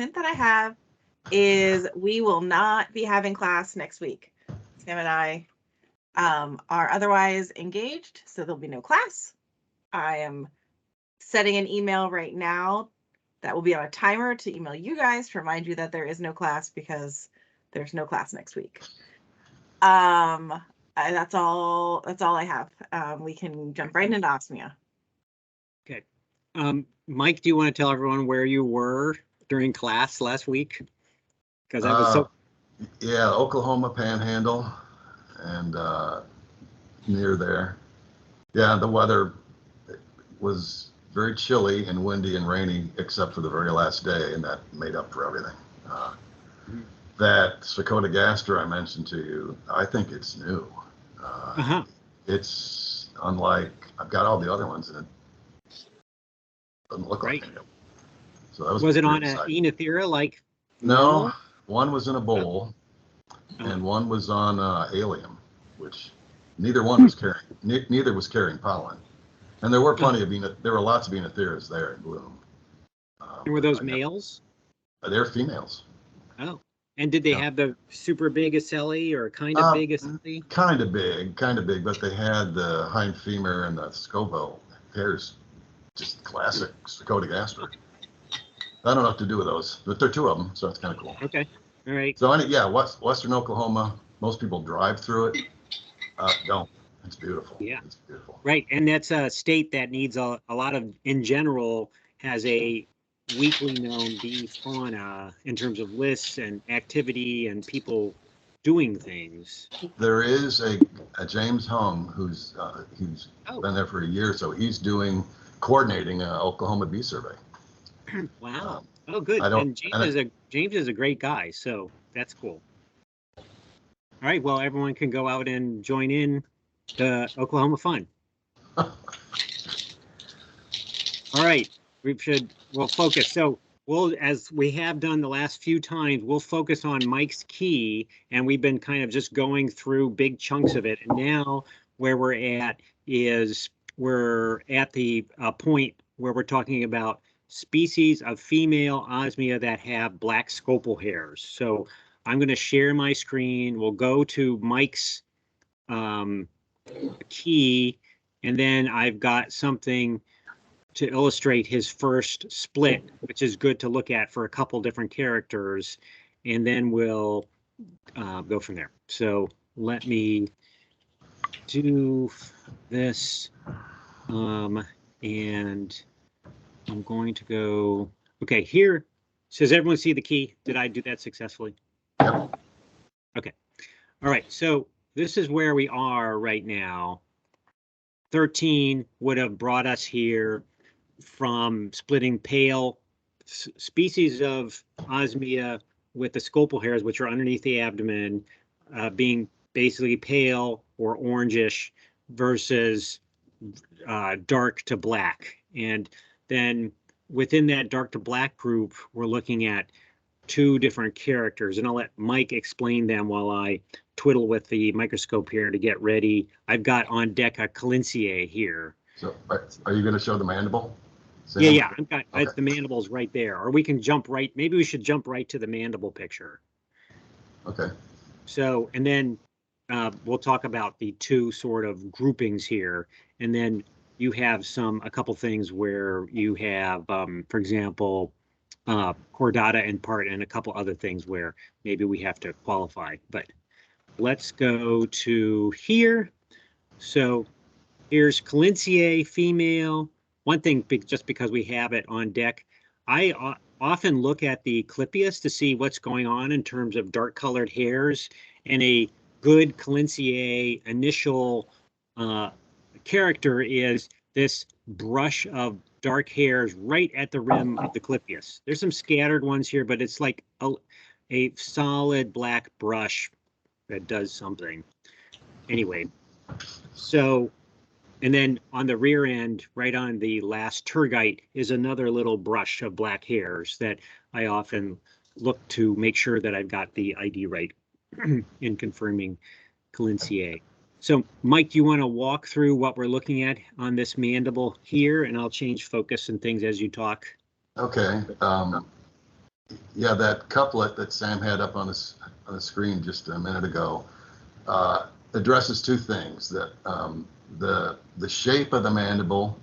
that I have is we will not be having class next week. Sam and I are otherwise engaged, so there'll be no class. I am setting an email right now that will be on a timer to email you guys to remind you that there is no class because there's no class next week. That's all I have. We can jump right into Osmia. Okay. Mike, do you want to tell everyone where you were during class last week? Because I was yeah, Oklahoma Panhandle and near there. Yeah, the weather was very chilly and windy and rainy except for the very last day, and that made up for everything. That Sphacotogaster I mentioned to you, I think it's new. It's unlike, I've got all the other ones and it doesn't look like it. So that was it on an Enothera like? No, one was in a bowl and one was on allium, which neither one was carrying, neither was carrying pollen. And there were plenty of, there were lots of Enotheras there in bloom. And were those males? They're females. Oh. And did they have the super big ocelli or kind of big ocelli? Kind of big, but they had the hind femur and the scobo hairs, just classic Sphacotogaster. I don't know what to do with those, but there are two of them, so that's kind of cool. Okay, all right. So yeah, Western Oklahoma, most people drive through it. Don't. It's beautiful. Yeah, it's beautiful. Right, and that's a state that needs a lot of, in general, has a weakly known bee fauna in terms of lists and activity and people doing things. There is a James Hung who's been there for a year, so he's coordinating an Oklahoma bee survey. Wow. Oh, good. And James is a great guy, so that's cool. All right. Well, everyone can go out and join in the Oklahoma fun. All right. We'll focus. So as we have done the last few times, we'll focus on Mike's key, and we've been kind of just going through big chunks of it. And now where we're at is we're at the point where we're talking about species of female Osmia that have black scopal hairs. So I'm going to share my screen. We'll go to Mike's key, and then I've got something to illustrate his first split, which is good to look at for a couple different characters, and then we'll go from there. So let me do this, and I'm going to go, okay, here. Does everyone see the key? Did I do that successfully? Yep. Okay. All right, so this is where we are right now. 13 would have brought us here from splitting pale species of Osmia with the scopal hairs, which are underneath the abdomen, being basically pale or orangish versus dark to black. And then within that dark to black group, we're looking at two different characters, and I'll let Mike explain them while I twiddle with the microscope here to get ready. I've got on deck a collinsiae here. So are you going to show the mandible? Yeah, I've got the mandible's right there. Or we can jump right, maybe we should jump right to the mandible picture. Okay. So, and then we'll talk about the two sort of groupings here. And then you have a couple things where you have, for example, chordata in part, and a couple other things where maybe we have to qualify. But let's go to here. So here's collinsiae female. One thing, just because we have it on deck, I often look at the clypeus to see what's going on in terms of dark colored hairs, and a good collinsiae initial character is this brush of dark hairs right at the rim of the clypeus. There's some scattered ones here, but it's like a solid black brush that does something. Anyway, so, and then on the rear end, right on the last tergite, is another little brush of black hairs that I often look to make sure that I've got the ID right in confirming collinsiae. So, Mike, do you want to walk through what we're looking at on this mandible here, and I'll change focus and things as you talk? Okay. Yeah, that couplet that Sam had up on the screen just a minute ago addresses two things: that the shape of the mandible,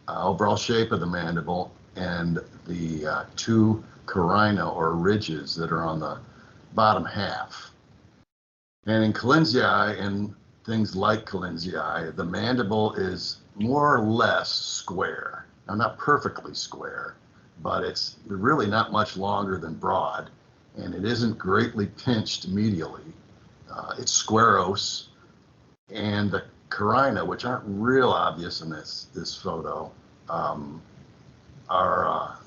overall shape of the mandible, and the two carina or ridges that are on the bottom half. And in collinsiae and things like collinsiae, the mandible is more or less square. Now, not perfectly square, but it's really not much longer than broad, and it isn't greatly pinched medially. It's squarose, and the carina, which aren't real obvious in this photo, are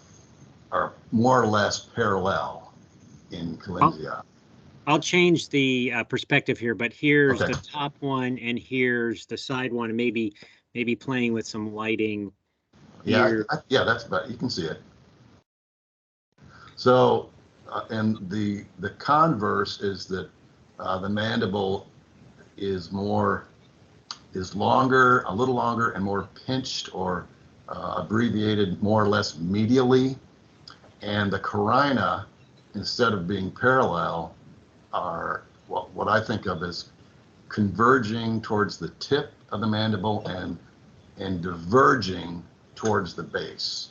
more or less parallel in collinsiae. I'll change the perspective here, but here's Okay. the top one and here's the side one, and maybe playing with some lighting. Yeah, Here. yeah, that's better. You can see it. So, and the converse is that the mandible is longer, a little longer, and more pinched or abbreviated, more or less medially, and the carina, instead of being parallel, are what I think of as converging towards the tip of the mandible and diverging towards the base.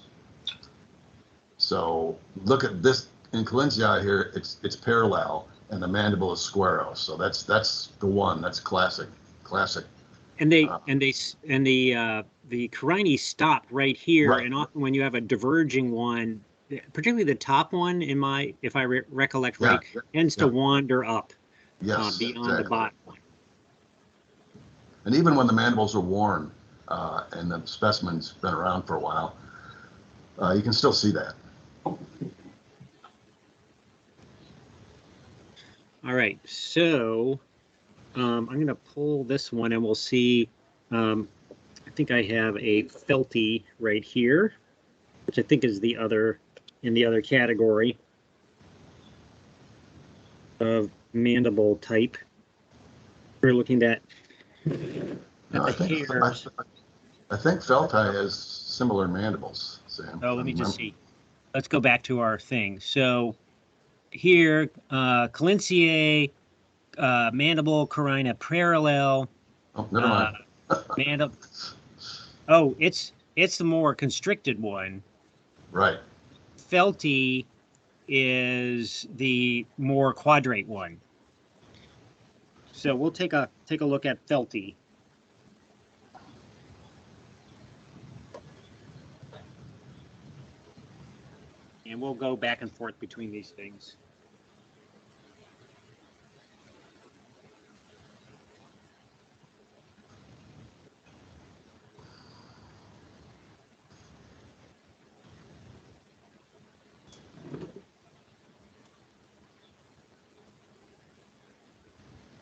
So look at this in collinsiae here, it's parallel, and the mandible is squarose. So that's the one. That's classic. And the carinae stop right here, Right. and often when you have a diverging one, particularly the top one, if I recollect right, tends to wander up Yes, beyond exactly. the bottom one. And even when the mandibles are worn and the specimen's been around for a while, you can still see that. All right, so I'm going to pull this one, and we'll see. I think I have a felty right here, which I think is in the other category of mandible type. We're looking at I think felti has similar mandibles, Sam. Oh, let me just see. Let's go back to our thing. So here, collinsiae, mandible, carina parallel. Oh, never mind. Mandible. Oh, it's the more constricted one. Right. Felty is the more quadrate one. So we'll take a look at felty. And we'll go back and forth between these things.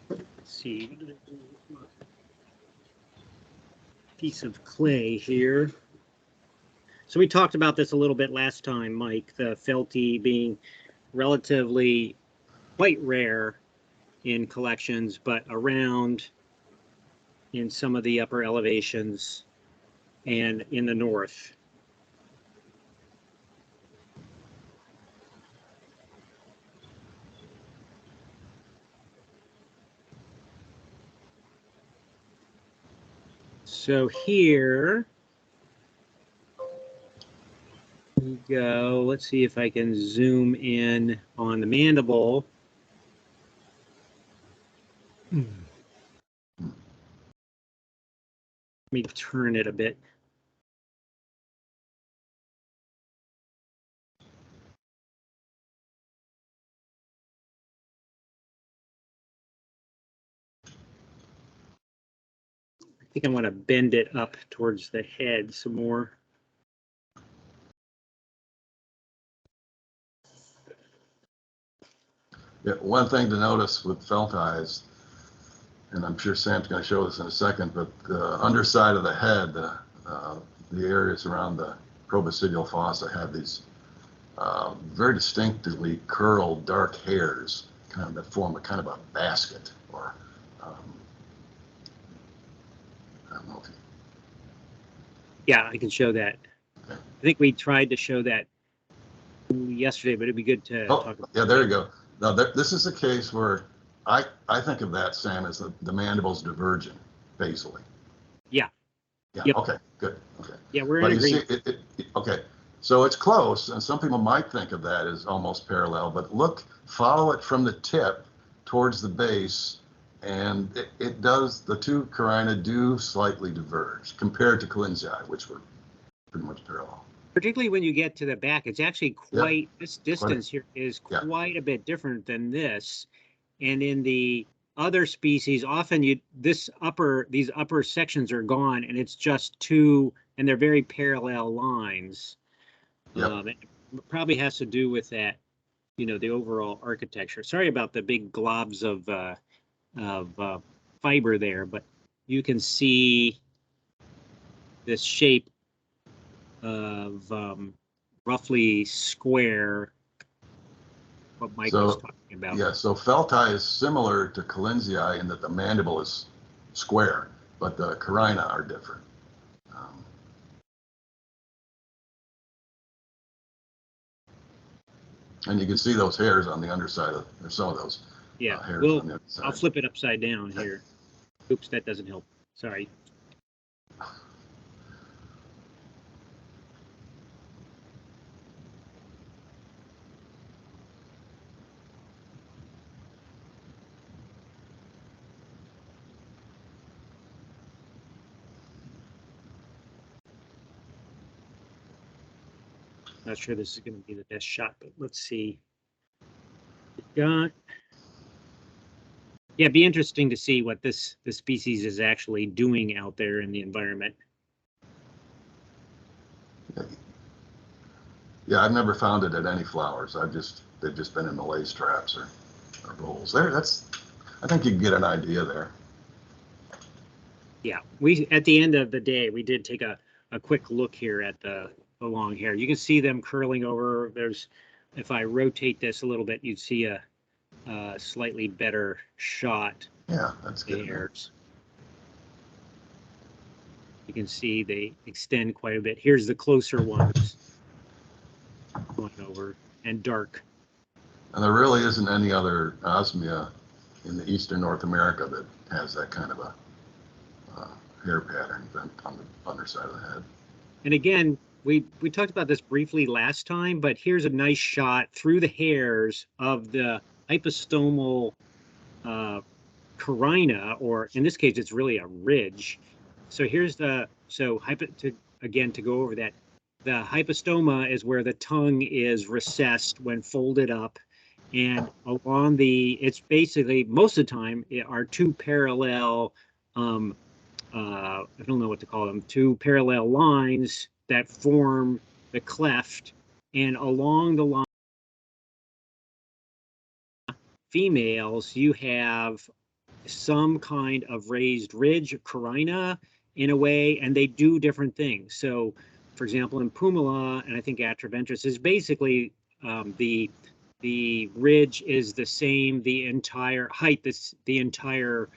Let's see. Piece of clay here. So we talked about this a little bit last time, Mike, the felty being relatively quite rare in collections, but around in some of the upper elevations and in the north. So here we go. Let's see if I can zoom in on the mandible. Let me turn it a bit. I think I want to bend it up towards the head some more. Yeah, one thing to notice with felti is, and I'm sure Sam's going to show this in a second, but the underside of the head, the areas around the proboscideal fossa have these very distinctively curled dark hairs, that form a kind of a basket, or I don't know if you... Yeah, I can show that. I think we tried to show that yesterday, but it'd be good to talk about. Yeah, there you go. Now, this is a case where I think of that, Sam, as the mandible's divergent basally. Yeah. Yeah. Yep. Okay. Good. Okay. Yeah, we're But in you agreement. see, okay. So it's close, and some people might think of that as almost parallel. But look, follow it from the tip towards the base, and it does. The two carina do slightly diverge compared to collinsiae, which were pretty much parallel. Particularly when you get to the back, it's actually quite, this distance here is quite a bit different than this. And in the other species, often these upper sections are gone and it's just two, and they're very parallel lines. Yep. It probably has to do with that, the overall architecture. Sorry about the big globs of fiber there, but you can see this shape of roughly square, what Mike was talking about. Yeah, so felti is similar to collinsiae in that the mandible is square, but the carina are different. And you can see those hairs on the underside of, or some of those hairs on the underside. I'll flip it upside down here. Oops, that doesn't help. Sorry. Not sure this is going to be the best shot, but let's see. Yeah, it'd be interesting to see what this species is actually doing out there in the environment. Yeah, I've never found it at any flowers. They've just been in the lace traps or bowls. There, I think you can get an idea there. Yeah, at the end of the day, we did take a quick look here at the long hair. You can see them curling over. If I rotate this a little bit, you'd see a slightly better shot. Yeah, that's good. Hairs. You can see they extend quite a bit. Here's the closer ones going over and dark. And there really isn't any other Osmia in the eastern North America that has that kind of a hair pattern on the underside of the head. And again, we talked about this briefly last time, but here's a nice shot through the hairs of the hypostomal carina, or in this case, it's really a ridge. So here's to go over that, the hypostoma is where the tongue is recessed when folded up, and along it's basically, most of the time, are two parallel, I don't know what to call them, two parallel lines that form the cleft, and along the line, females, you have some kind of raised ridge, carina, in a way, and they do different things. So, for example, in Pumila, and I think atriventris, is basically the ridge is the same the entire height, the entire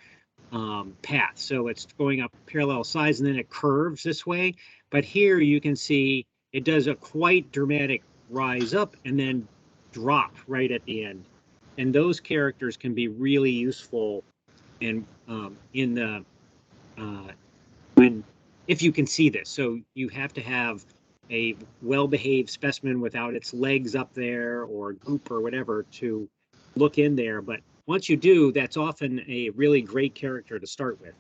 path. So it's going up parallel sides and then it curves this way. But here you can see it does a quite dramatic rise up and then drop right at the end. And those characters can be really useful if you can see this. So you have to have a well-behaved specimen without its legs up there or goop or whatever to look in there. But once you do, that's often a really great character to start with.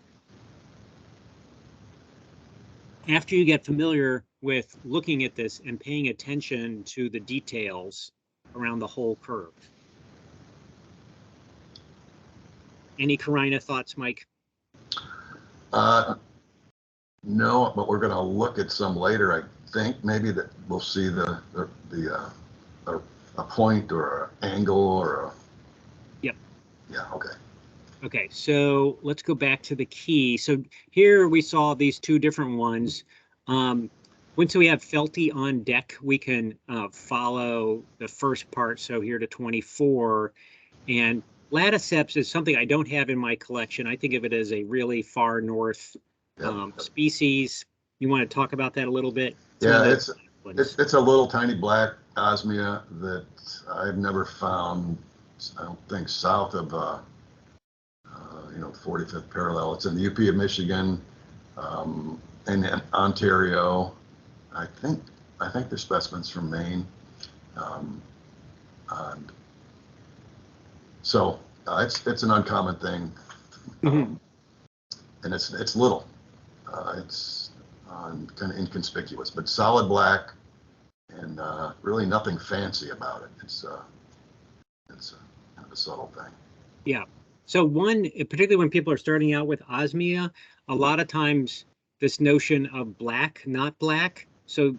After you get familiar with looking at this and paying attention to the details around the whole curve. Any carina thoughts, Mike? No, but we're going to look at some later. I think maybe that we'll see a point or an angle or a. Yep. Yeah. Okay. Okay, so let's go back to the key. So here we saw these two different ones. Once we have felty on deck, we can follow the first part. So here to 24, and laticeps is something I don't have in my collection. I think of it as a really far north species. You want to talk about that a little bit? It's a little tiny black Osmia that I've never found, I don't think, south of 45th parallel. It's in the UP of Michigan, and in Ontario. I think they're specimens from Maine. And so it's an uncommon thing, and it's little. It's kind of inconspicuous, but solid black, and really nothing fancy about it. It's kind of a subtle thing. Yeah. So particularly when people are starting out with Osmia, a lot of times this notion of black, not black. So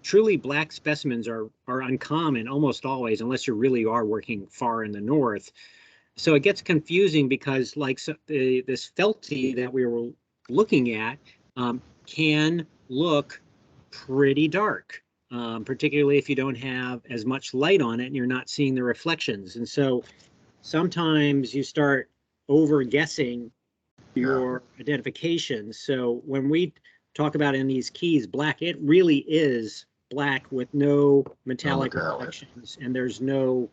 truly black specimens are uncommon almost always, unless you really are working far in the north. So it gets confusing because like this felty that we were looking at can look pretty dark, particularly if you don't have as much light on it and you're not seeing the reflections. And so sometimes you start over guessing your identifications. So when we talk about in these keys black, it really is black with no metallic reflections, and there's no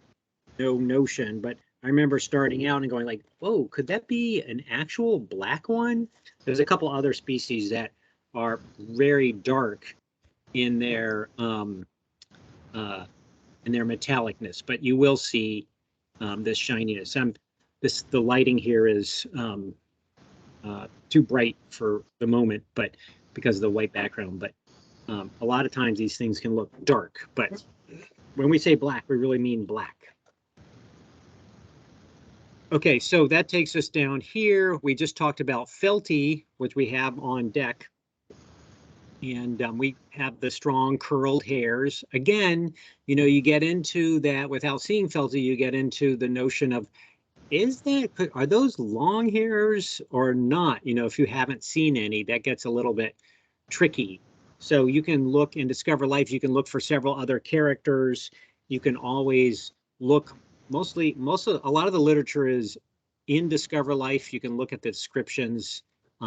notion. But I remember starting out and going like, whoa, could that be an actual black one? There's a couple other species that are very dark in their metallicness, but you will see this shininess. The lighting here is too bright for the moment, but because of the white background. But a lot of times these things can look dark, but when we say black, we really mean black. Okay, so that takes us down here. We just talked about felty, which we have on deck. And we have the strong curled hairs. Again, you get into that without seeing felty, you get into the notion of, are those long hairs or not? If you haven't seen any, that gets a little bit tricky. So you can look in Discover Life, you can look for several other characters. You can always look, a lot of the literature is in Discover Life. You can look at the descriptions,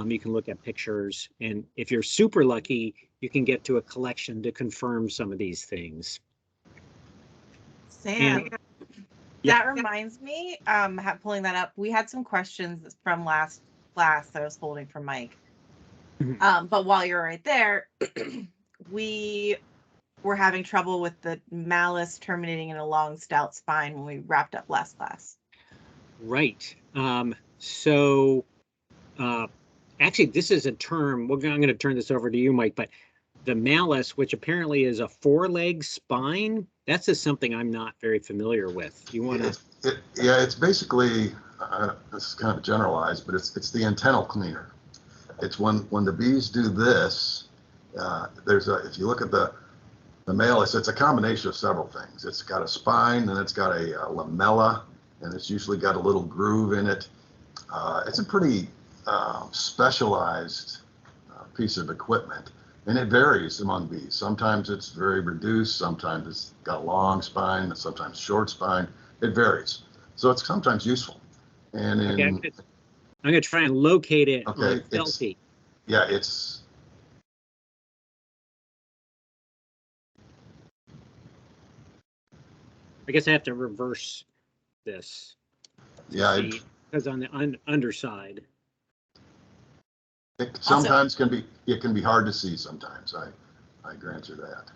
you can look at pictures, and if you're super lucky, you can get to a collection to confirm some of these things. Sam, that reminds me, pulling that up, we had some questions from last class that I was holding for Mike. But while you're right there, we were having trouble with the malus terminating in a long stout spine when we wrapped up last class. Right. Actually, this is a term, I'm going to turn this over to you, Mike, but the malus, which apparently is a four-leg spine, that's just something I'm not very familiar with. You want to? It's basically, this is kind of generalized, but it's the antennal cleaner. It's when the bees do this, if you look at the malus, it's a combination of several things. It's got a spine, and it's got a lamella, and it's usually got a little groove in it. It's a pretty specialized piece of equipment, and it varies among bees. Sometimes it's very reduced, sometimes it's got a long spine, and sometimes short spine. It varies. So it's sometimes useful. And I'm going to try and locate it on felty. I guess I have to reverse this. Because on the underside. It sometimes can be hard to see sometimes. I grant you that,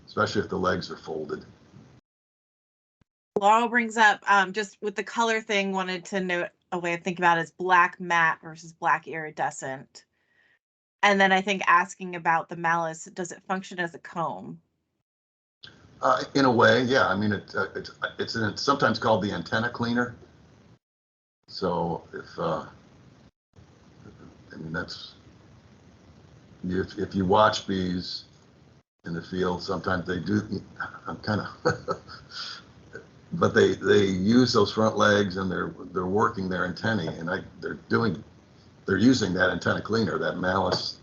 especially if the legs are folded. Laurel brings up, just with the color thing, wanted to note a way of thinking about it is black matte versus black iridescent. And then I think asking about the malus, does it function as a comb? In a way, yeah. I mean, it's sometimes called the antenna cleaner. So if you watch bees in the field, sometimes they do. I'm kind of, but they use those front legs, and they're working their antennae, and they're using that antenna cleaner, that malus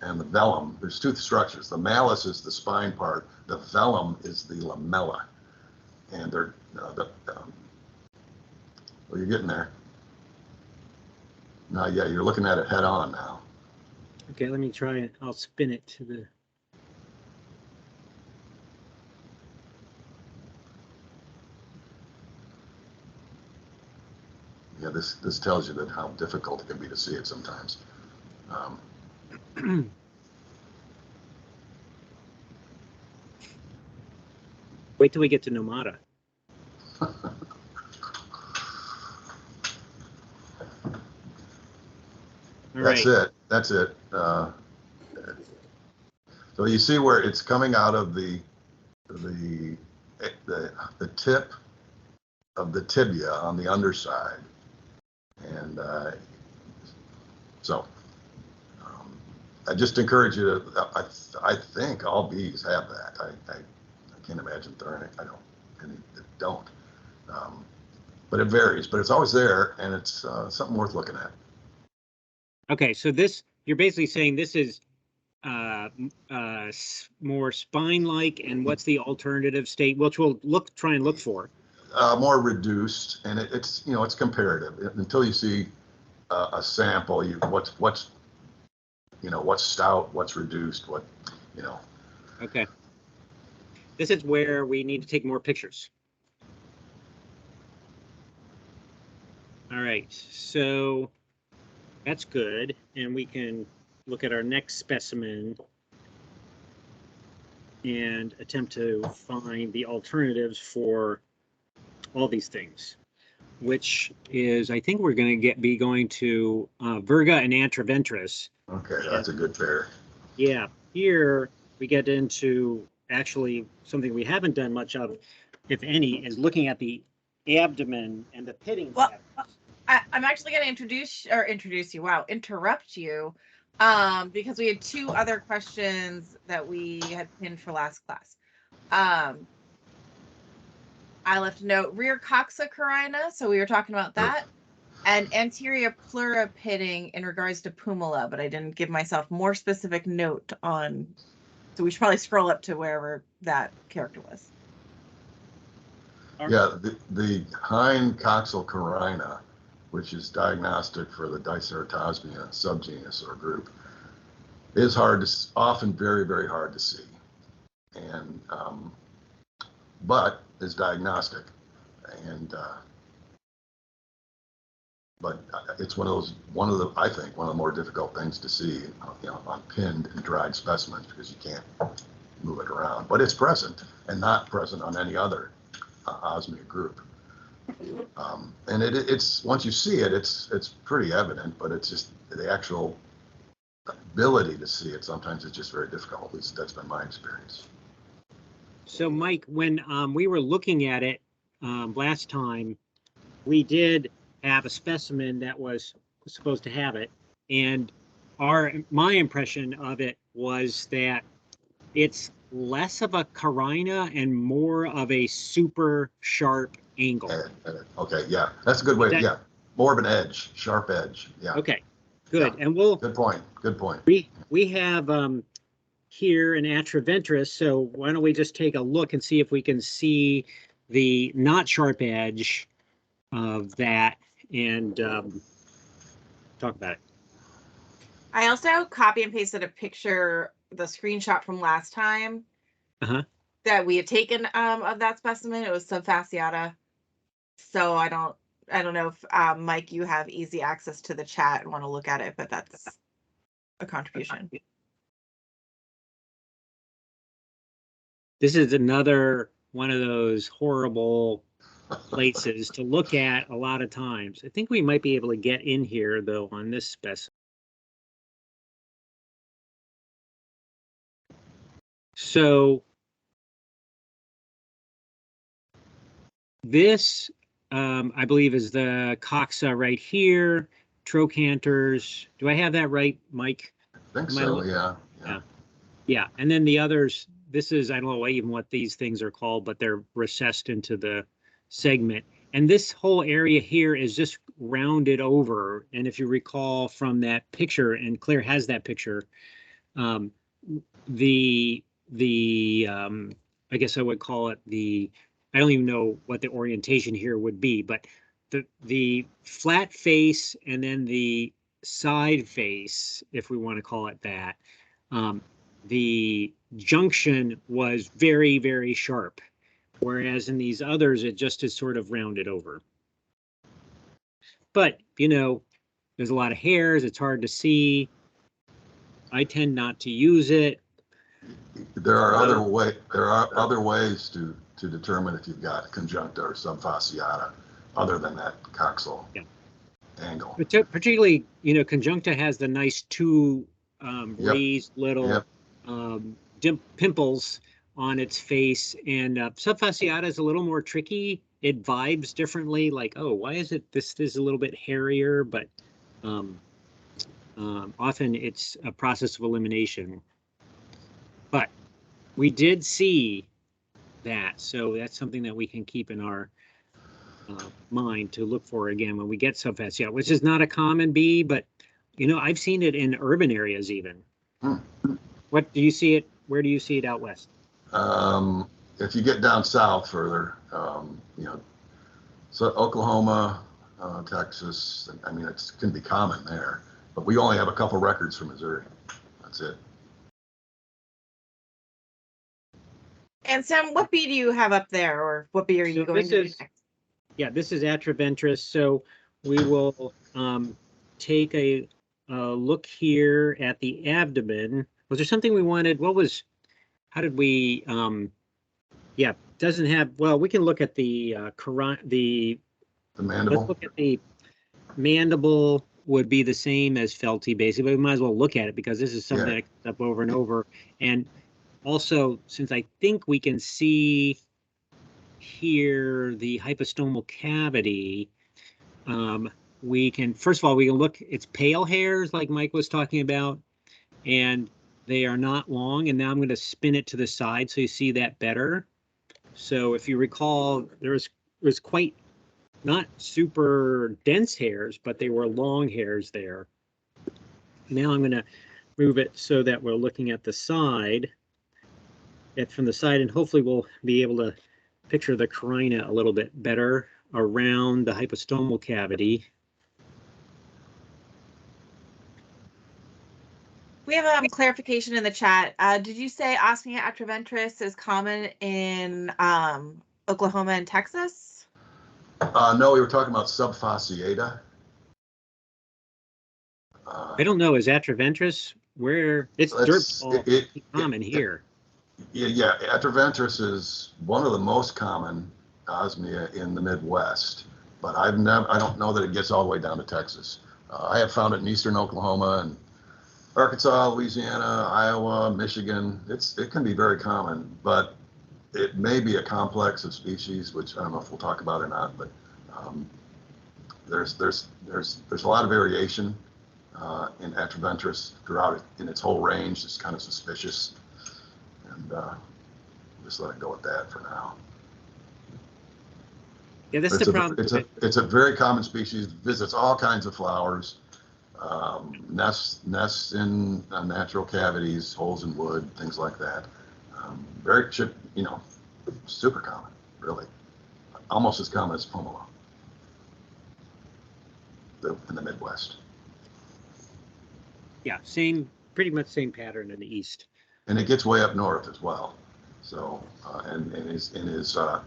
and the velum. There's two structures. The malus is the spine part. The velum is the lamella, and they're well, you're getting there. Now, yeah, you're looking at it head on now. Okay, let me try it. I'll spin it to the. Yeah, this tells you that how difficult it can be to see it sometimes. Wait till we get to Nomada. That's it. That's it. So you see where it's coming out of the tip of the tibia on the underside, and so I just encourage you to. I think all bees have that. I can't imagine thermic. I don't. Any that don't. But it varies. But it's always there, and it's something worth looking at. Okay, so this, you're basically saying this is more spine-like, and what's the alternative state, which we'll try and look for? More reduced, and it's it's comparative until you see a sample. What's stout, what's reduced, what. Okay. This is where we need to take more pictures. All right, so that's good, and we can look at our next specimen and attempt to find the alternatives for all these things, which is, I think we're going to be going to virga and atriventris. Okay, that's a good pair. Yeah, here we get into actually something we haven't done much of, if any, is looking at the abdomen and the pitting. Well, I'm actually going to interrupt you, because we had two other questions that we had pinned for last class. I left a note, rear coxa carina, so we were talking about that, and anterior pleura pitting in regards to pumila, but I didn't give myself more specific note on, so we should probably scroll up to wherever that character was. Yeah, the hind coxal carina, which is diagnostic for the Diceratosmia subgenus or group, is often very, very hard to see, and but is diagnostic, and but it's I think one of the more difficult things to see, on pinned and dried specimens, because you can't move it around, but it's present and not present on any other Osmia group. And it's once you see it, it's pretty evident, but it's just the actual ability to see it sometimes is just very difficult. At least that's been my experience. So Mike, when we were looking at it last time, we did have a specimen that was supposed to have it, and my impression of it was that it's less of a carina and more of a super sharp angle. Okay, yeah, that's a good way. Yeah, more of an edge, sharp edge. Yeah. Okay, good. Yeah. And good point. Good point. We have here an atriventris, so why don't we just take a look and see if we can see the not sharp edge of that, and talk about it. I also copy and pasted a picture, the screenshot from last time that we had taken of that specimen. It was subfasciata. So I don't know if Mike, you have easy access to the chat and want to look at it, but that's a contribution. This is another one of those horrible places to look at a lot of times. I think we might be able to get in here though on this specimen. So this, I believe, is the coxa right here, trochanters. Do I have that right, Mike? I think so, yeah. Yeah, and then the others, this is, I don't know even what these things are called, but they're recessed into the segment. And this whole area here is just rounded over. And if you recall from that picture, and Claire has that picture, I guess I would call it I don't even know what the orientation here would be, but the flat face and then the side face, if we want to call it that, the junction was very, very sharp, whereas in these others, it just is sort of rounded over. but there's a lot of hairs. It's hard to see. I tend not to use it. There are other ways to determine if you've got conjuncta or subfasciata other than that coxal angle. Particularly, conjuncta has the nice two raised little pimples on its face, and subfasciata is a little more tricky. It vibes differently, like, oh, why is it this is a little bit hairier, but often it's a process of elimination. But we did see that, so that's something that we can keep in our mind to look for again when we get subfasciata, which is not a common bee, but I've seen it in urban areas even. What do you see it? Where do you see it out west? If you get down south further, so Oklahoma, Texas, I mean, it can be common there, but we only have a couple records from Missouri. That's it. And Sam, what bee do you have up there, or what bee are you going to do next? Yeah, this is atriventris. So we will take a look here at the abdomen. Was there something we wanted? How did we? Yeah, doesn't have. Well, we can look at the mandible. Let's look at the mandible. Would be the same as felty, basically. But we might as well look at it because this is something that comes up over and over. And also, since I think we can see here the hypostomal cavity, we can, first of all, we can look, it's pale hairs like Mike was talking about, and they are not long. And now I'm going to spin it to the side so you see that better. So if you recall, there was quite not super dense hairs, but they were long hairs there. Now I'm going to move it so that we're looking at the side, from the side, and hopefully we'll be able to picture the carina a little bit better around the hypostomal cavity. We have clarification in the chat. Did you say Osmia atriventris is common in Oklahoma and Texas? No, we were talking about subfasciata. I don't know. Is atriventris where it's common here? Yeah, atriventris is one of the most common Osmia in the Midwest, but I don't know that it gets all the way down to Texas. I have found it in eastern Oklahoma and Arkansas, Louisiana, Iowa, Michigan. It can be very common, but it may be a complex of species, which I don't know if we'll talk about or not. But there's a lot of variation in atriventris throughout in its whole range. It's kind of suspicious. And just let it go with that for now. Yeah, that's the problem. It's a very common species. Visits all kinds of flowers, nests in natural cavities, holes in wood, things like that. Super common, really, almost as common as pomelo in the Midwest. Yeah, pretty much same pattern in the East. And it gets way up north as well. So, and is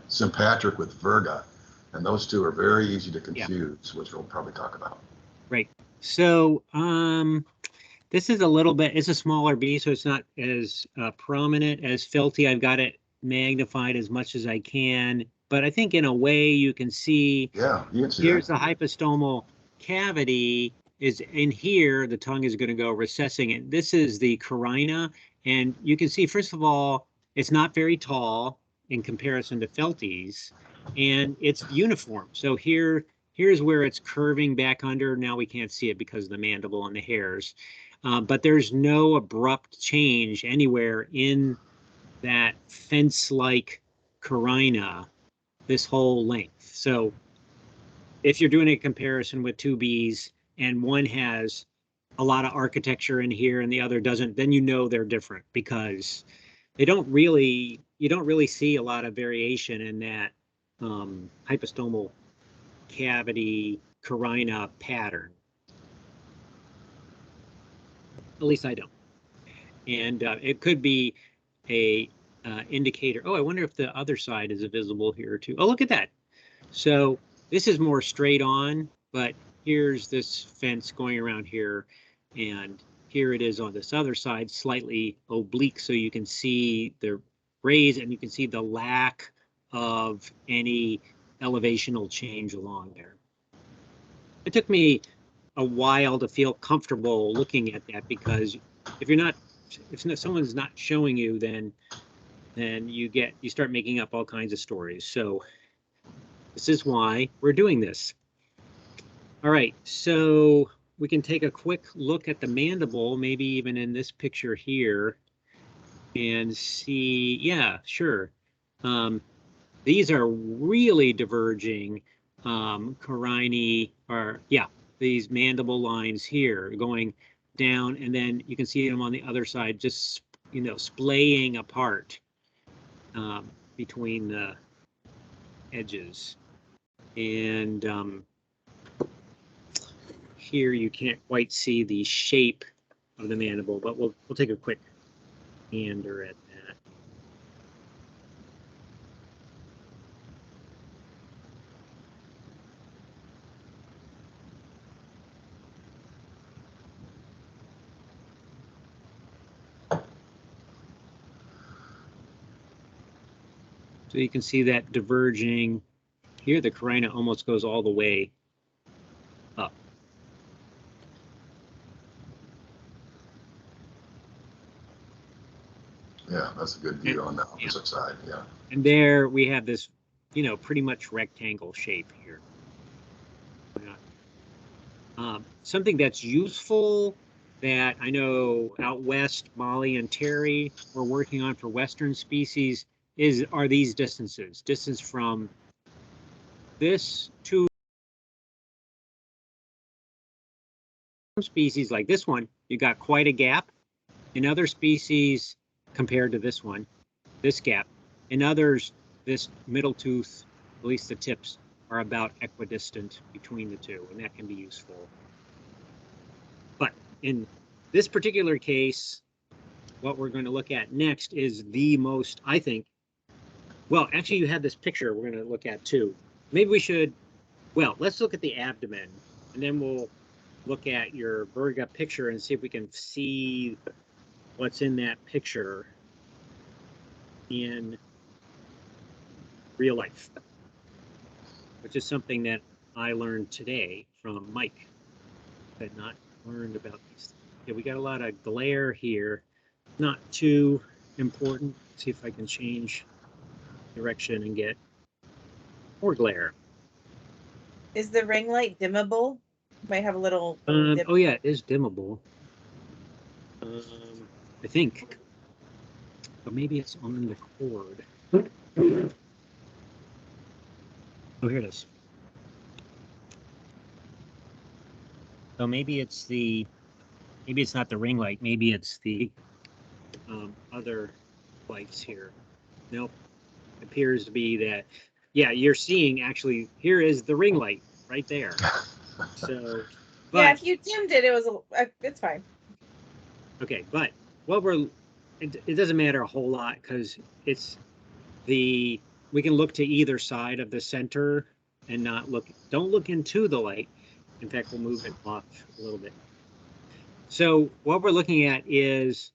sympatric with virga, and those two are very easy to confuse, which we'll probably talk about. Right. So, this is it's a smaller bee, so it's not as prominent as felty. I've got it magnified as much as I can, but I think in a way you can see. Yeah, you can see. Here's the hypostomal cavity. Is in here. The tongue is going to go recessing, and this is the carina. And you can see, first of all, it's not very tall in comparison to felties, and it's uniform. So here's where it's curving back under. Now we can't see it because of the mandible and the hairs, but there's no abrupt change anywhere in that fence-like carina this whole length. So if you're doing a comparison with two bees and one has a lot of architecture in here and the other doesn't, then they're different because you don't really see a lot of variation in that hypostomal cavity carina pattern. At least I don't. And it could be a indicator. Oh, I wonder if the other side is visible here too. Oh, look at that. So this is more straight on, but here's this fence going around here, and here it is on this other side, slightly oblique, so you can see the rays and you can see the lack of any elevational change along there. It took me a while to feel comfortable looking at that, because if someone's not showing you, then you start making up all kinds of stories. So this is why we're doing this. All right, so we can take a quick look at the mandible, maybe even in this picture here, and see, yeah, sure. These are really diverging carinae, or yeah, these mandible lines here going down, and then you can see them on the other side, just, you know, splaying apart between the edges. And here you can't quite see the shape of the mandible, but we'll take a quick gander at that. So you can see that diverging. Here the carina almost goes all the way up. Yeah, that's a good view on the opposite side, yeah. And there we have this, you know, pretty much rectangle shape here. Something that's useful that I know out west, Molly and Terry were working on for Western species are these distances. Distance from this to some species like this one, you got quite a gap. In other species, compared to this one, this gap. In others, this middle tooth, at least the tips, are about equidistant between the two, and that can be useful. But in this particular case, what we're going to look at next is the most, I think, well, actually you have this picture we're going to look at too. Maybe we should, well, let's look at the abdomen, and then we'll look at your virga picture and see if we can see what's in that picture in real life, which is something that I learned today from Mike. I had not learned about these. Okay, we got a lot of glare here, not too important. Let's see if I can change direction and get more glare. Is the ring light dimmable? Might have a little. Oh yeah, it is dimmable. I think, but maybe it's on the cord. Oh, here it is. So maybe it's not the ring light. Maybe it's the other lights here. Nope. It appears to be that, yeah, you're seeing actually, here is the ring light right there. So, but, yeah, if you dimmed it, it's fine. Okay, but what it doesn't matter a whole lot, because we can look to either side of the center and don't look into the light. In fact, we'll move it off a little bit. So what we're looking at is,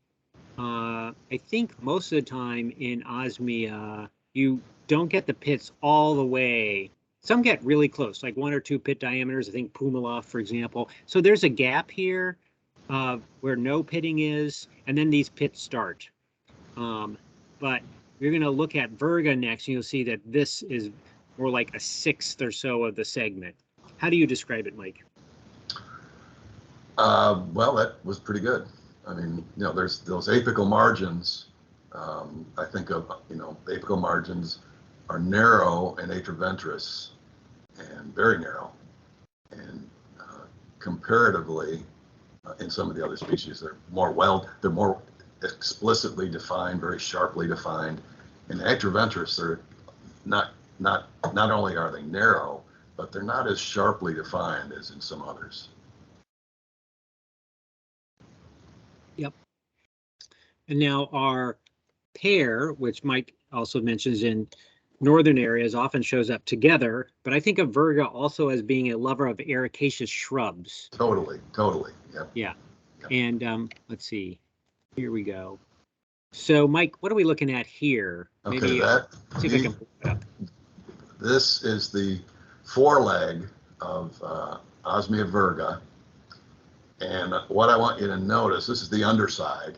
I think most of the time in Osmia, you don't get the pits all the way. Some get really close, like 1 or 2 pit diameters. I think Pumala, for example. So there's a gap here where no pitting is, and then these pits start. But we're going to look at virga next, and you'll see that this is more like a 1/6 or so of the segment. How do you describe it, Mike? Well, that was pretty good. I mean, you know, there's those apical margins. I think of, you know, the apical margins are narrow in atriventris and very narrow. And comparatively, in some of the other species, they're more explicitly defined, very sharply defined. In atriventris, they're not only are they narrow, but they're not as sharply defined as in some others. Yep. And now our pair, which Mike also mentions in northern areas often shows up together, but I think of virga also as being a lover of ericaceous shrubs. Totally, totally. Yep. Yeah. Yep. And let's see. Here we go. So, Mike, what are we looking at here? Okay, Maybe see if I can pull it up. This is the foreleg of Osmia virga. And what I want you to notice, this is the underside.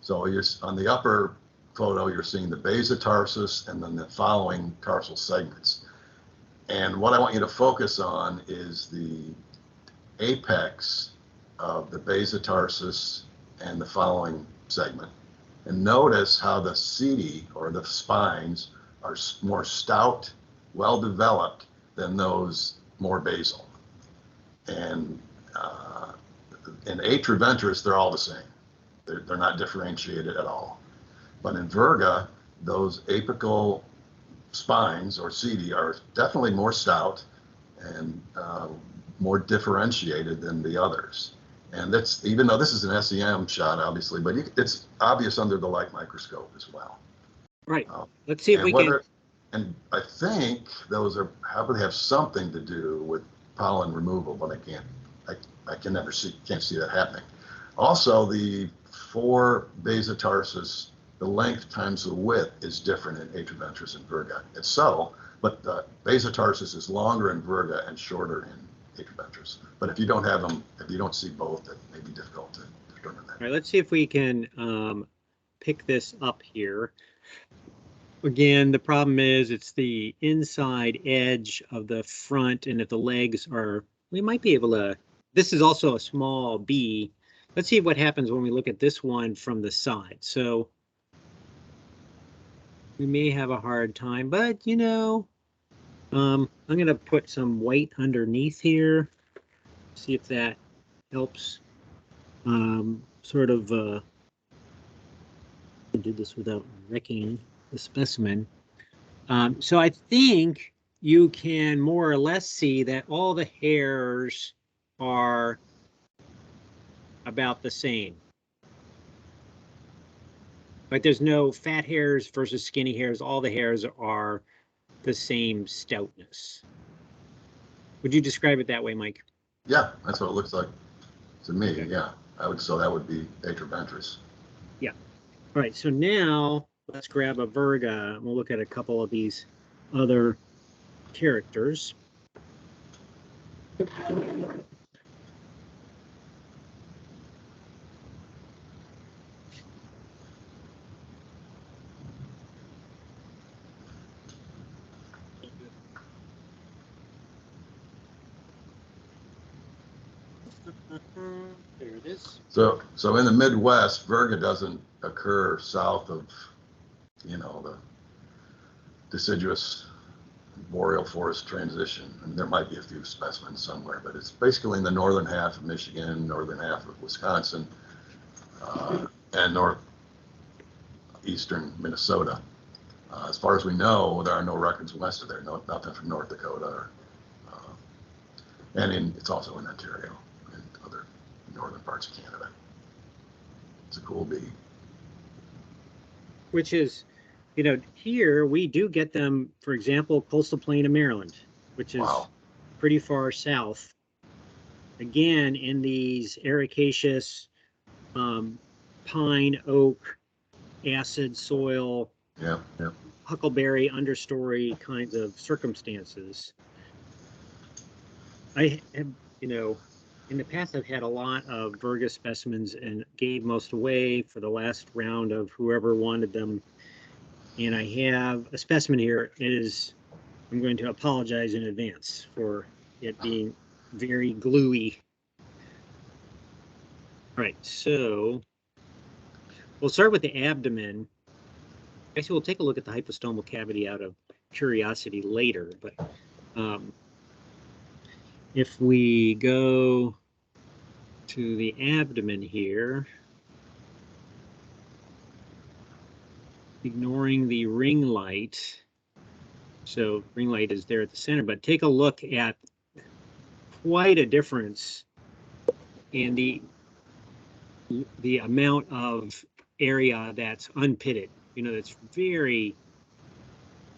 So you're on the upper photo, you're seeing the base of tarsus and then the following tarsal segments. And what I want you to focus on is the apex of the base of tarsus and the following segment. And notice how the setae, or the spines, are more stout, well-developed than those more basal. And in atriventris, they're all the same. They're not differentiated at all. But in virga, those apical spines, or setae, are definitely more stout and more differentiated than the others. And that's, even though this is an SEM shot, obviously, but it's obvious under the light microscope as well. Right. Let's see if we can. And I think those probably have something to do with pollen removal, but I can never can't see that happening. Also, the 4 base of tarsus, the length times the width is different in atriventris and virga. It's subtle, but the base of tarsus is longer in virga and shorter in atriventris. But if you don't have them, if you don't see both, it may be difficult to determine that. All right, let's see if we can pick this up here. Again, the problem is it's the inside edge of the front, and if the legs are, we might be able to, this is also a small B. Let's see what happens when we look at this one from the side. So we may have a hard time, but you know, I'm going to put some white underneath here, see if that helps. Sort of, I did this without wrecking the specimen. So I think you can more or less see that all the hairs are about the same. Like there's no fat hairs versus skinny hairs. All the hairs are the same stoutness. Would you describe it that way, Mike? Yeah, that's what it looks like to me. Okay. Yeah, so that would be atriventris. Yeah. All right. So now let's grab a virga. We'll look at a couple of these other characters. There it is. So in the Midwest, virga doesn't occur south of, you know, the deciduous boreal forest transition. And there might be a few specimens somewhere, but it's basically in the northern half of Michigan, northern half of Wisconsin, and northeastern Minnesota. As far as we know, there are no records west of there. Nothing from North Dakota, and it's also in Ontario and other northern parts of Canada. It's a cool bee. Which is, you know, here we do get them, for example, coastal plain of Maryland, which is pretty far south. Again, in these ericaceous pine, oak, acid soil, huckleberry understory kinds of circumstances. I have, you know, in the past I've had a lot of virga specimens and gave most away for the last round of whoever wanted them. And I have a specimen here. I'm going to apologize in advance for it being very gluey. All right, so we'll start with the abdomen. Actually, we'll take a look at the hypostomal cavity out of curiosity later, but if we go to the abdomen here, ignoring the ring light, so ring light is there at the center, but take a look at quite a difference in the amount of area that's unpitted. You know, that's very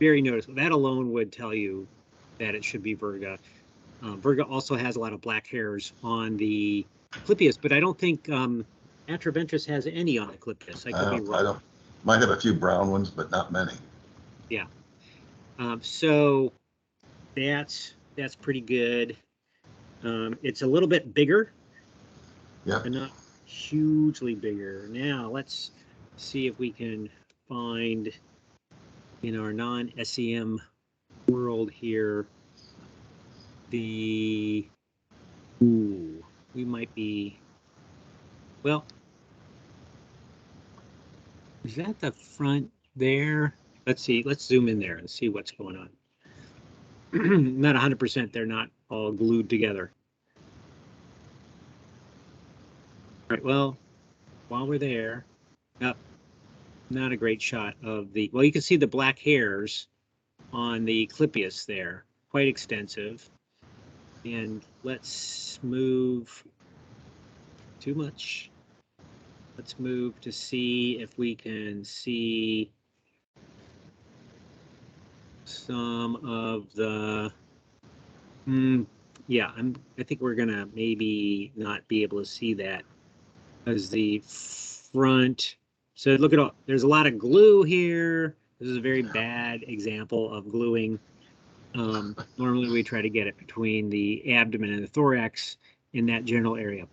very noticeable. That alone would tell you that it should be virga. Virga also has a lot of black hairs on the Clypeus, but I don't think atriventris has any on the Clypeus. I could be wrong. I don't. Might have a few brown ones, but not many. Yeah. So that's pretty good. It's a little bit bigger. Yeah. But not hugely bigger. Now let's see if we can find in our non-SEM world here we might be, well, is that the front there? Let's see, let's zoom in there and see what's going on. Not 100%, they're not all glued together. All right, well, while we're there, not a great shot of the, well, you can see the black hairs on the Clypeus there, quite extensive. And let's move, too much. Let's move to see if we can see some of the, yeah, I think we're gonna maybe not be able to see that as the front. So look at all, there's a lot of glue here. This is a very bad example of gluing. Normally we try to get it between the abdomen and the thorax in that general area,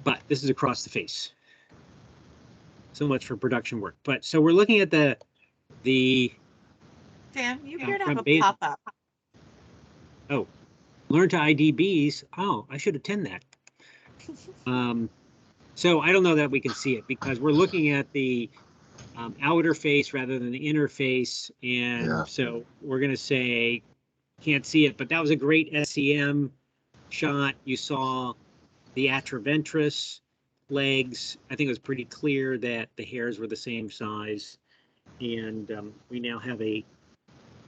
but this is across the face. So much for production work. But so we're looking at the Sam, you appear to have a pop-up. Oh, learn to IDBs. Oh, I should attend that. So I don't know that we can see it because we're looking at the outer face rather than the inner face. And so we're going to say, can't see it, but that was a great SEM shot. You saw the atriventris legs. I think it was pretty clear that the hairs were the same size. And we now have a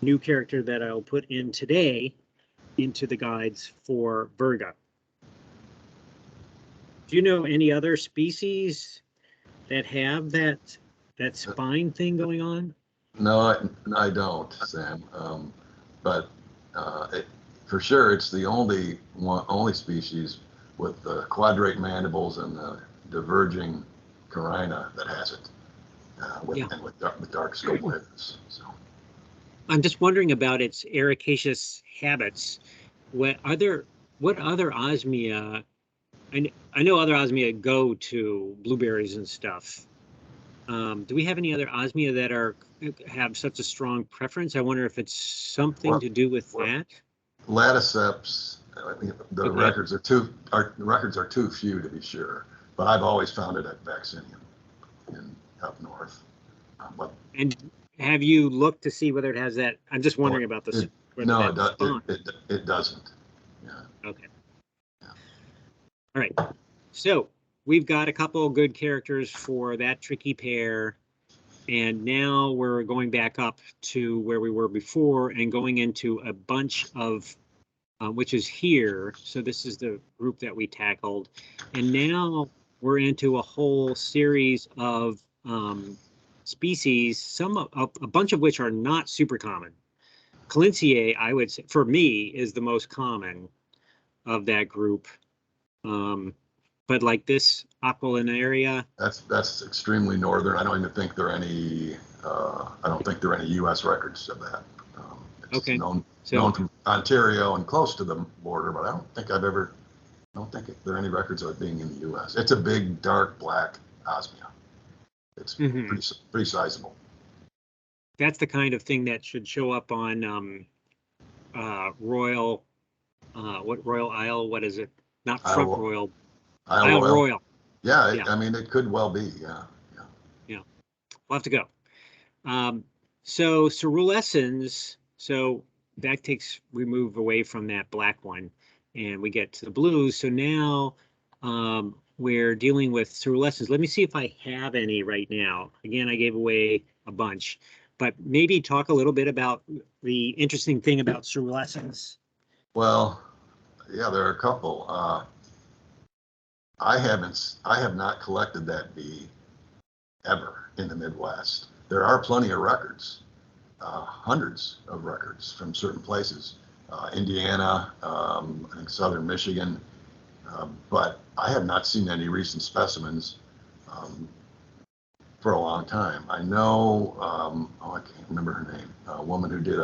new character that I'll put in today into the guides for virga. Do you know any other species that have that spine thing going on? No, I don't, Sam. But for sure, it's the only species with the quadrate mandibles and the diverging carina that has it, and with dark scope widths. So. I'm just wondering about its ericaceous habits. What other Osmia? I know other Osmia go to blueberries and stuff. Do we have any other Osmia that have such a strong preference? I wonder if it's something to do with that. Laticeps, I mean, the records are too few to be sure, but I've always found it at Vaccinium up north. And have you looked to see whether it has that? I'm just wondering about this. No, it doesn't. Yeah. Okay. Yeah. All right. So we've got a couple good characters for that tricky pair. And now we're going back up to where we were before and going into a bunch of, which is here. So this is the group that we tackled. And now we're into a whole series of species, a bunch of which are not super common. Collinsiae, I would say, for me, is the most common of that group. But like this Aquilinaria, that's extremely northern. I don't even think there are any. I don't think there are any U.S. records of that. It's known from Ontario and close to the border, but I don't think there are any records of it being in the U.S. It's a big, dark black Osmia. It's pretty sizable. That's the kind of thing that should show up on Royal. What Royal Isle? What is it? Not Front Royal. Isle Royal. Yeah, I mean, it could well be. Yeah. We'll have to go. So cerulescens. So we move away from that black one, and we get to the blues. So now we're dealing with cerulescens. Let me see if I have any right now. Again, I gave away a bunch, but maybe talk a little bit about the interesting thing about cerulescens. Well, yeah, there are a couple. I have not collected that bee ever in the Midwest. There are plenty of records, hundreds of records from certain places, Indiana, I think southern Michigan, but I have not seen any recent specimens for a long time. I know, I can't remember her name, a woman who did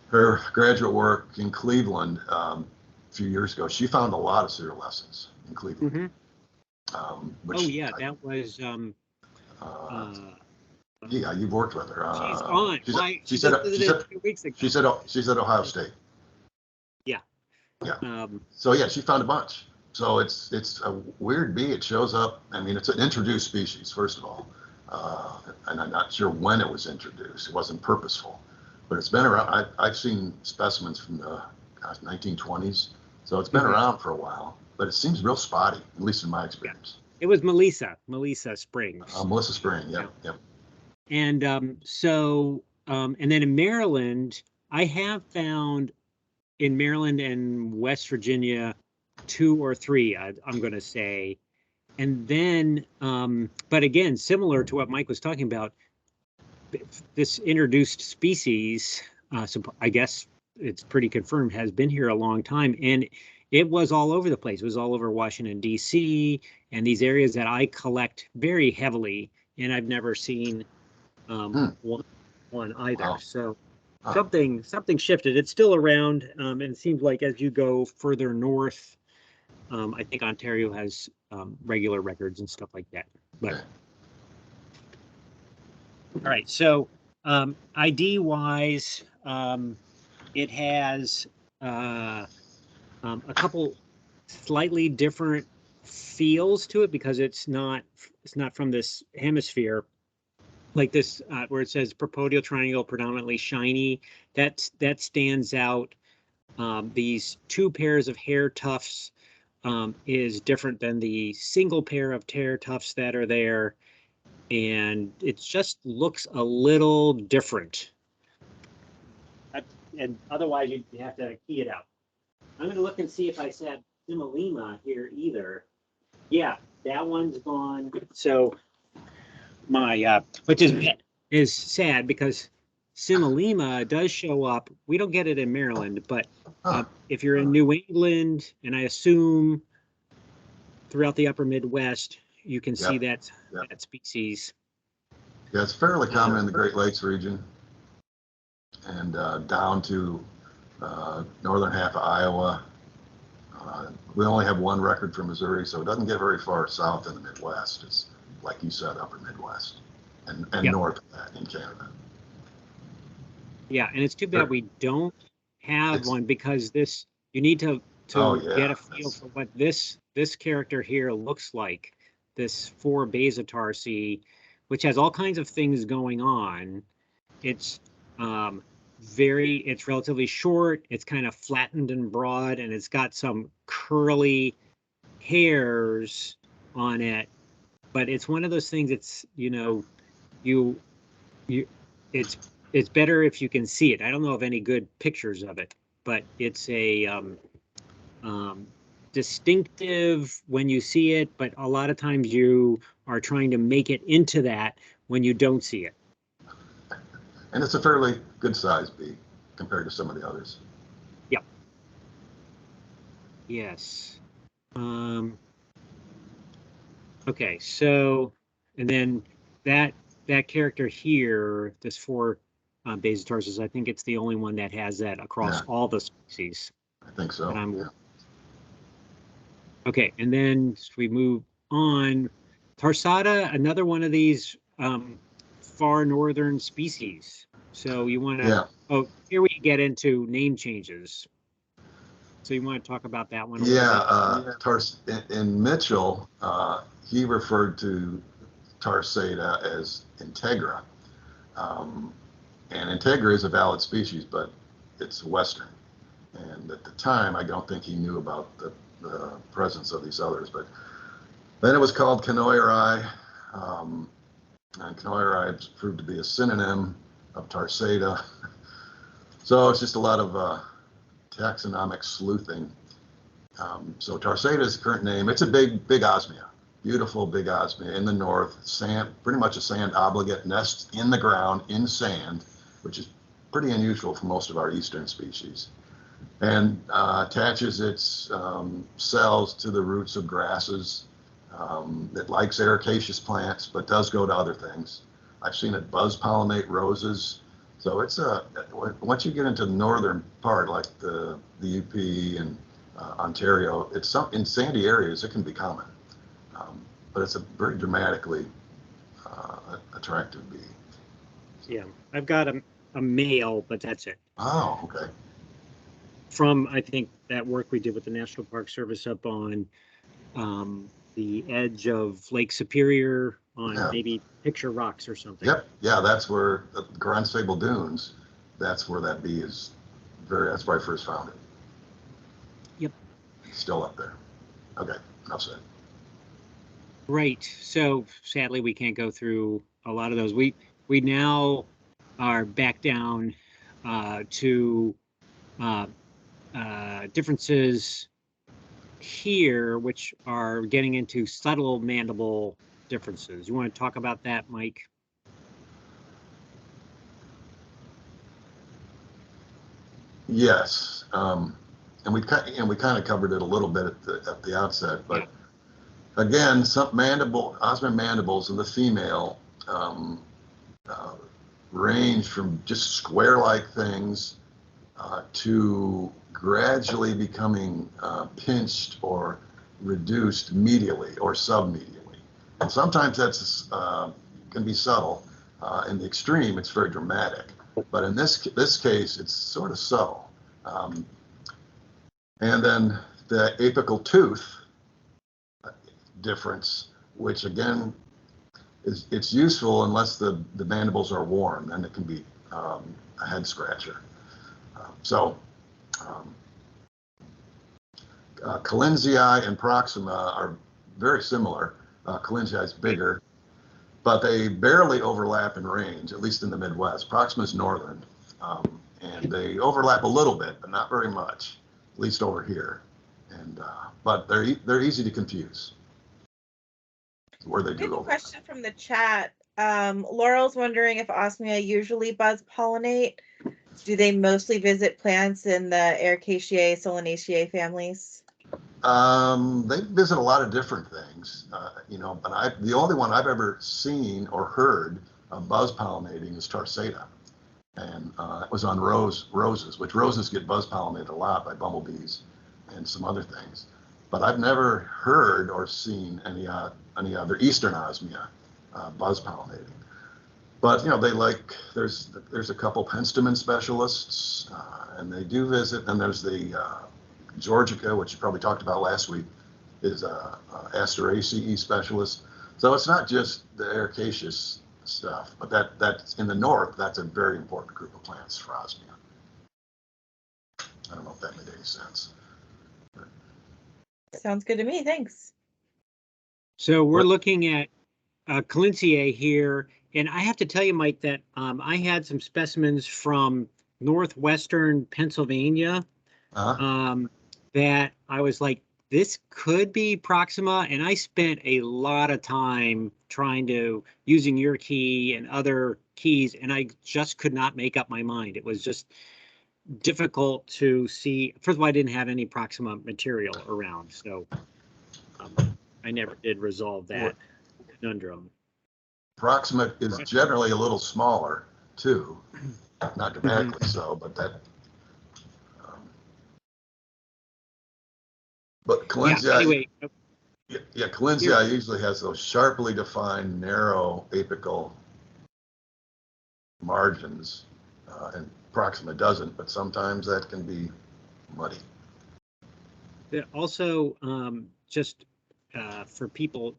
her graduate work in Cleveland a few years ago. She found a lot of ceruleans in Cleveland. Which, that was. Yeah, you've worked with her. She's on. She said 2 weeks ago. She said Ohio State. Yeah. Yeah. So yeah, she found a bunch. So it's a weird bee. It shows up. I mean, it's an introduced species, first of all, and I'm not sure when it was introduced. It wasn't purposeful, but it's been around. I've seen specimens from the 1920s, so it's been around for a while. But it seems real spotty, at least in my experience. It was Melissa Springs. Melissa Spring. Yep. And and then in Maryland, I have found in Maryland and West Virginia 2 or 3, I'm going to say. And then, but again, similar to what Mike was talking about, this introduced species, so I guess it's pretty confirmed, has been here a long time. And it was all over the place. It was all over Washington, D.C. and these areas that I collect very heavily. And I've never seen one either. Wow. So something shifted. It's still around, and it seems like as you go further north, I think Ontario has regular records and stuff like that. But all right, so ID wise, it has a couple slightly different feels to it because it's not from this hemisphere. Like this, where it says propodial triangle predominantly shiny, that stands out. These 2 pairs of hair tufts is different than the single pair of hair tufts that are there, and it just looks a little different. And otherwise, you have to key it out. I'm going to look and see if I said Similima here either. Yeah, that one's gone. So my which is sad because Similima does show up. We don't get it in Maryland, but if you're in New England, and I assume throughout the upper Midwest, you can see that species. Yeah, it's fairly common in the Great Lakes region and down to northern half of Iowa. We only have 1 record from Missouri, so it doesn't get very far south in the Midwest. It's, like you said, upper Midwest and north of that in Canada. Yeah, and it's too bad we don't have one because you need to get a feel for what this character here looks like. This 4 basotarsi, which has all kinds of things going on. It's it's relatively short. It's kind of flattened and broad, and it's got some curly hairs on it. But it's one of those things. It's it's better if you can see it. I don't know of any good pictures of it, but it's a distinctive when you see it. But a lot of times you are trying to make it into that when you don't see it. And it's a fairly good size bee compared to some of the others. Yeah. Yes. Okay, so, and then that character here, this 4 basotarsus, I think it's the only one that has that across all the species. I think so. Okay, and then we move on. Tarsata, another one of these far northern species. So you want to, here we get into name changes. So you want to talk about that one? In Mitchell, he referred to Tarsata as integra. And integra is a valid species, but it's Western. And at the time, I don't think he knew about the presence of these others. But then it was called Canoirai. And Canoirai proved to be a synonym of Tarsata. So it's just a lot of taxonomic sleuthing. So Tarsata is the current name. It's a big Osmia, beautiful big Osmia in the north, sand, pretty much a sand obligate, nests in the ground in sand. which is pretty unusual for most of our eastern species, and attaches its cells to the roots of grasses. It likes ericaceous plants, but does go to other things. I've seen it buzz pollinate roses. So it's once you get into the northern part, like the UP and Ontario, it's in sandy areas, it can be common. But it's a very dramatically attractive bee. Yeah, I've got a male, but that's it. Oh, okay. From, I think, that work we did with the National Park Service up on the edge of Lake Superior on maybe Picture Rocks or something. Yep. Yeah, that's where the Grand Sable Dunes, that's where that bee is that's where I first found it. Yep. It's still up there. Okay, enough said. Right. So sadly, we can't go through a lot of those. We now are back down to differences here, which are getting into subtle mandible differences. You want to talk about that, Mike? Yes, and we kind of covered it a little bit at the outset, but again, some Osmia mandibles in the female range from just square-like things to gradually becoming pinched or reduced medially or submedially. And sometimes that's can be subtle. In the extreme, it's very dramatic. But in this case, it's sort of subtle. And then the apical tooth difference, which again it's useful unless the mandibles are warm, then it can be a head scratcher. Collinsiae and Proxima are very similar. Collinsiae is bigger, but they barely overlap in range, at least in the Midwest. Proxima is northern, and they overlap a little bit, but not very much, at least over here. And but they're easy to confuse. Where they do a overlap. Question from the chat. Laurel's wondering if Osmia usually buzz pollinate. Do they mostly visit plants in the Ericaceae, Solanaceae families? They visit a lot of different things, but the only one I've ever seen or heard of buzz pollinating is Tarsata. And it was on roses, which roses get buzz pollinated a lot by bumblebees and some other things. But I've never heard or seen any other Eastern Osmia buzz pollinating. But they there's a couple penstemon specialists, and they do visit. And there's the Droege, which you probably talked about last week, is a Asteraceae specialist. So it's not just the ericaceous stuff, but that's in the north. That's a very important group of plants for Osmia. I don't know if that made any sense. Sounds good to me. Thanks. So we're looking at collinsiae here, and I have to tell you, Mike, that I had some specimens from northwestern Pennsylvania that I was like, this could be Proxima, and I spent a lot of time using your key and other keys, and I just could not make up my mind. It was just difficult to see. First of all, I didn't have any Proxima material around, so I never did resolve that conundrum. Proxima is generally a little smaller too, not dramatically so, but that. But Collinsiae, Collinsiae usually has those sharply defined, narrow apical margins, and Proxima doesn't. But sometimes that can be muddy. Also, just for people,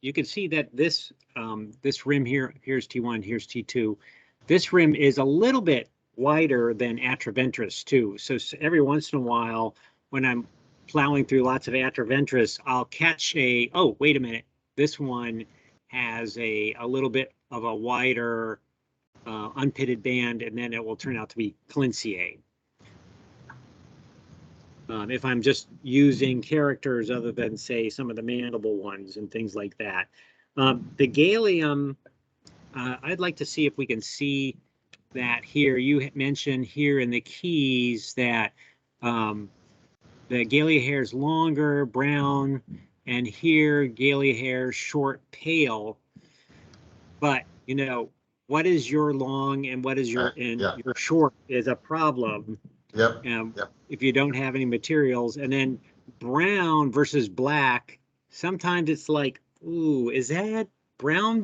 you can see that this rim here's T1, here's T2. This rim is a little bit wider than atriventris too. So every once in a while, when I'm plowing through lots of atriventris, I'll catch oh, wait a minute, this one has a little bit of a wider unpitted band, and then it will turn out to be collinsiae. If I'm just using characters other than, say, some of the mandible ones and things like that. The Galium, I'd like to see if we can see that here you mentioned here in the keys that the Gallia hair is longer, brown, and here Gallia hair short, pale. But you know, what is your long and what is your your short is a problem. Yep. If you don't have any materials, and then brown versus black, sometimes it's like, ooh, is that brown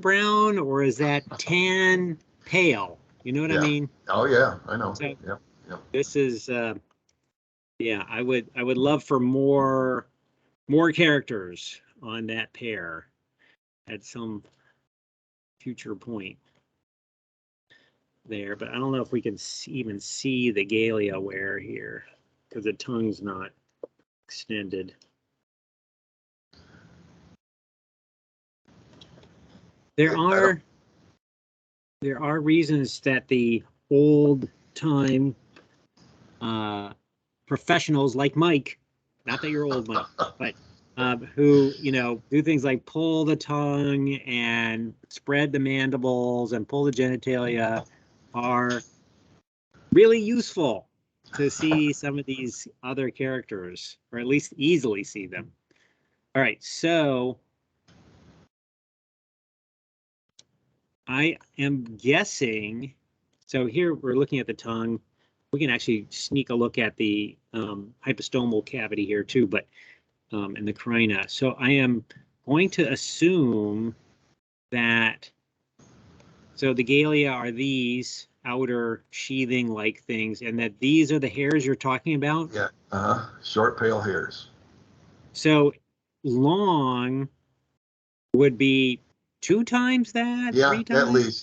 or is that tan pale? You know what I mean? Oh yeah, I know. So yep. This is yeah, I would love for more characters on that pair at some future point there, but I don't know if we can even see the Gallia wear here because the tongue's not extended. There are reasons that the old time professionals like Mike, not that you're old, Mike, but who, you know, do things like pull the tongue and spread the mandibles and pull the genitalia are really useful to see some of these other characters, or at least easily see them. All right, so I am guessing, so here we're looking at the tongue. We can actually sneak a look at the hypostomal cavity here too, but and the carina. So I am going to assume that, so the Gallia are these outer sheathing like things, and that these are the hairs you're talking about? Yeah, short pale hairs. So long would be 2 times that? Yeah, 3 times?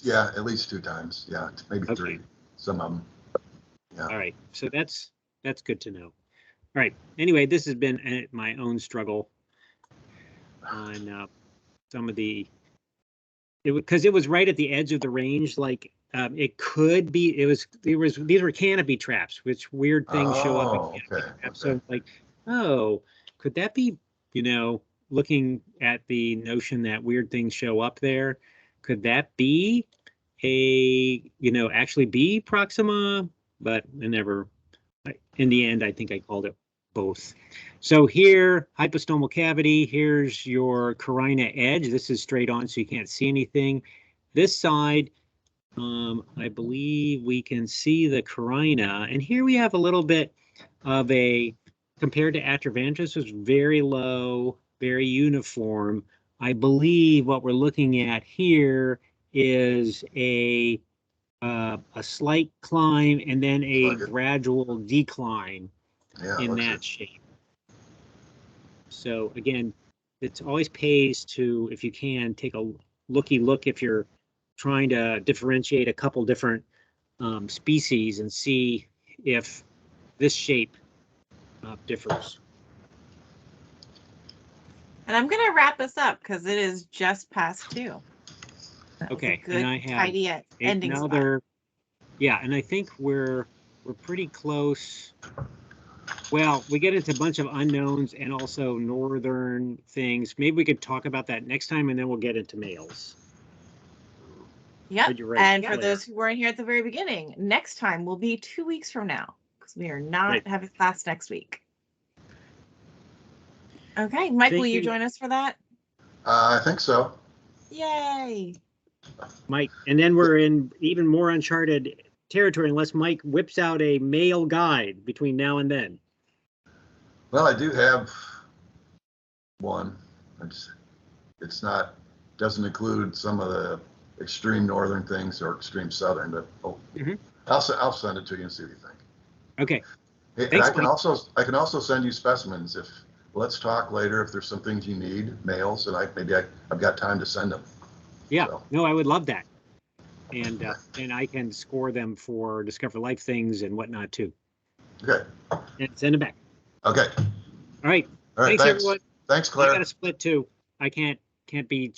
at least 2 times. Yeah, maybe 3. Some of them. Yeah. All right, so that's good to know. All right. Anyway, this has been my own struggle on some of the, because it was right at the edge of the range. Like it could be, these were canopy traps, which weird things show up in canopy traps. So like, oh, could that be, you know, looking at the notion that weird things show up there, could that be a, you know, actually be Proxima? But I never, in the end, I think I called it both. So here, hypostomal cavity, here's your carina edge. This is straight on, so you can't see anything. This side, I believe we can see the carina. And here we have a little bit of a, compared to atriventris, was very low, very uniform. I believe what we're looking at here is a slight climb and then a gradual decline in that shape. So again, it always pays to, if you can, take a look if you're trying to differentiate a couple different species and see if this shape differs. And I'm going to wrap us up because it is just past 2. Okay, good, and I have tidy ending another. Yeah, and I think we're pretty close. Well, we get into a bunch of unknowns and also northern things. Maybe we could talk about that next time, and then we'll get into males. Yep. Right, and for those who weren't here at the very beginning, next time will be 2 weeks from now because we are not having class next week. Okay, Mike, will you join us for that? I think so. Yay. Mike, and then we're in even more uncharted territory unless Mike whips out a male guide between now and then. Well, I do have one. It's not, doesn't include some of the extreme northern things or extreme southern, but I'll send it to you and see what you think. Okay. And thanks, I can also send you specimens if, let's talk later if there's some things you need, males, and I've got time to send them. Yeah, so. No, I would love that. And I can score them for Discover Life things and whatnot too. Okay. And send them back. Okay. All right. All right. Thanks everyone. Thanks, Clare. I got to split too. I can't be